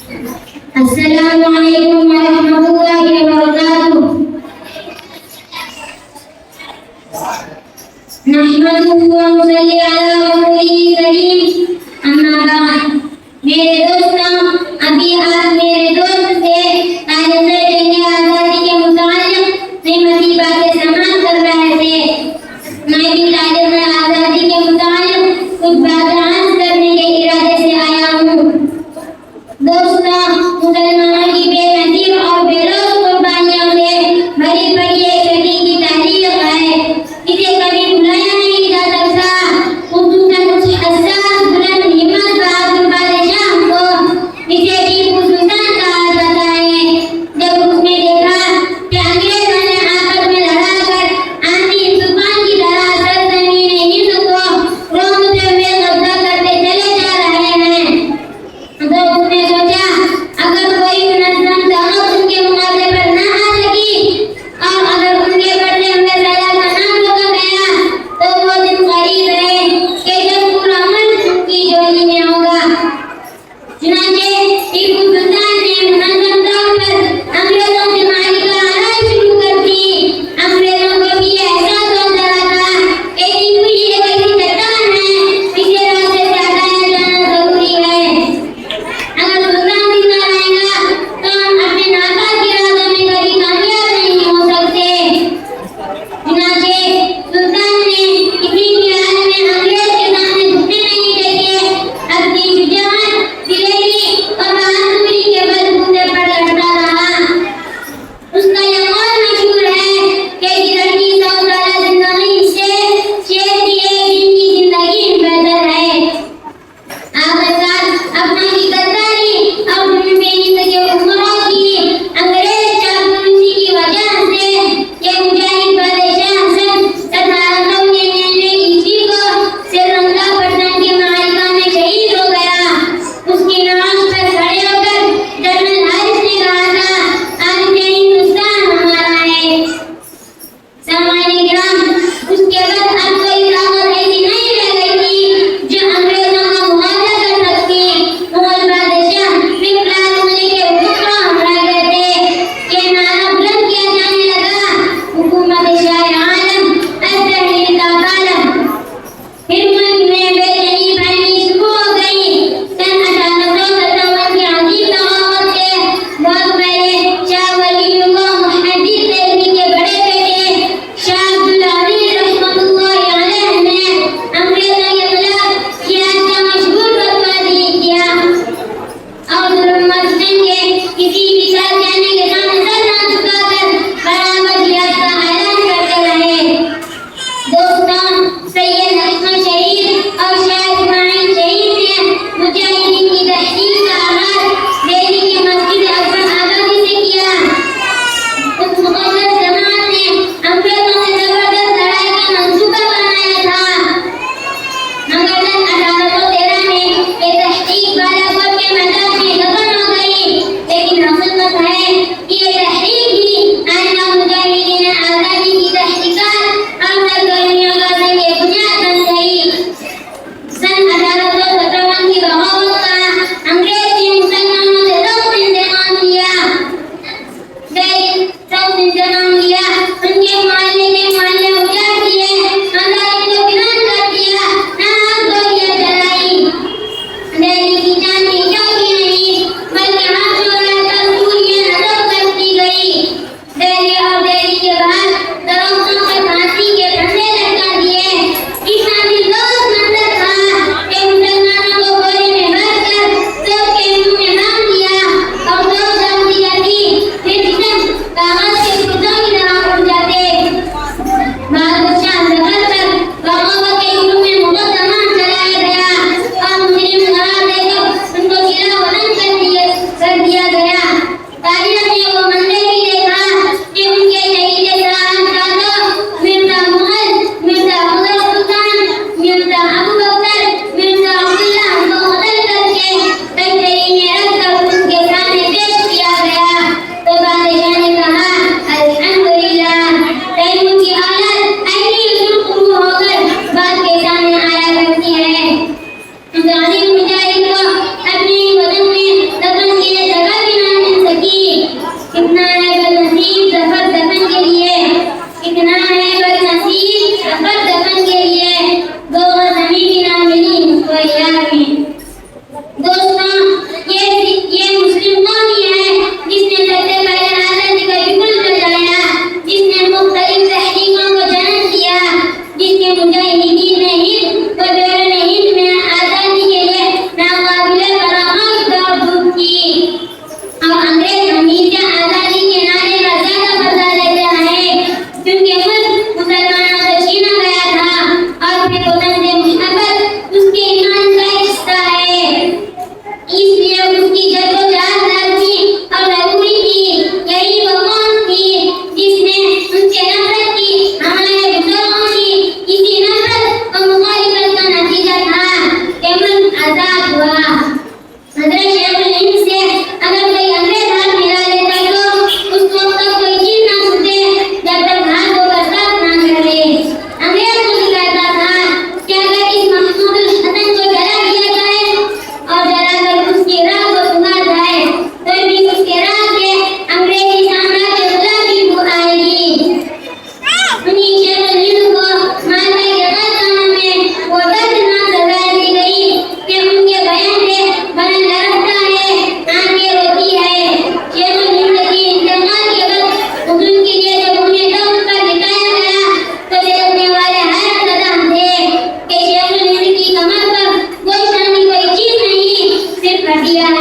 अस्सलामुअलैकुम वरहमतुल्लाहि वबरकातुहू। नहमदुहु व नुसल्ली अला रसूलिही करीम। अम्मा बाद। मेरे दोस्तों, अभी आप मेरे दोस्त से तालिबान जंग आज़ादी के मुताल्लिक़ कीमती बातें समाअत कर रहे थे। मैं भी तालिबान आज़ादी के मुताल्लिक़ कुछ बातें अर्ज़ करने के इरादे से आया हूँ। दोस्तों, मुसलमानों की बेनज़ीर और बेलौस कुर्बानियों से भरी पड़ी एक सदी की तारीख़ है। इसे कभी भुलाया नहीं जा सकता। खुसूसन उस हस्सास, बुलंद हिम्मत बहादुर बादशाह को, जिसे टीपू सुल्तान कहा जाता है, जब उसने देखा कि अंग्रेजों ने आपस में लड़ाकर आंधी तूफान की तरह सरज़मीन हिंद को रौंदते हुए कब्जा करते चले जा रहे हैं, तो उसने सोचा, अगर कोई मुनज़्ज़म ताकत उनके मुकाबले पर न आ सकी और अगर उनके बढ़ते हुए सैलाब का नाम रोका गया, तो वो दिन करीब है कि जब पूरा मुल्क उनकी झोली में होगा। चुनांचे टीपू सुल्तान ने मुनज़्ज़म तौर पर अंग्रेजों से मारी का लड़ाई शुरू कर दी। अंग्रेजों को भी एहसास हो चला था कि टीपू ही एक ऐसी चट्टान है जिसे रास्ते से हटाया जाना जरूरी है। अगर सुल्तान जिंदा रहेगा तो हम अपने नापाक इरादों में कभी कामयाब नहीं हो सकते। चुनांचे सुल्तान ने किसी भी हाल में अंग्रेज के सामने झुकने नहीं देके अपनी शुजाअत, दिलेरी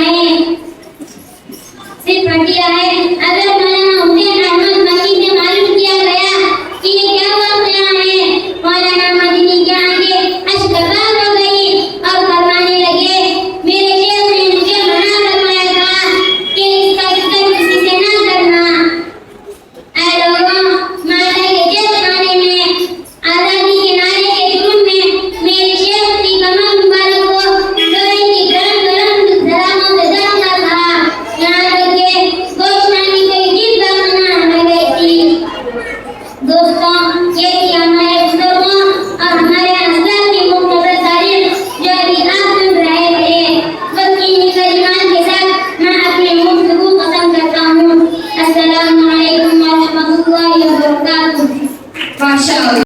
है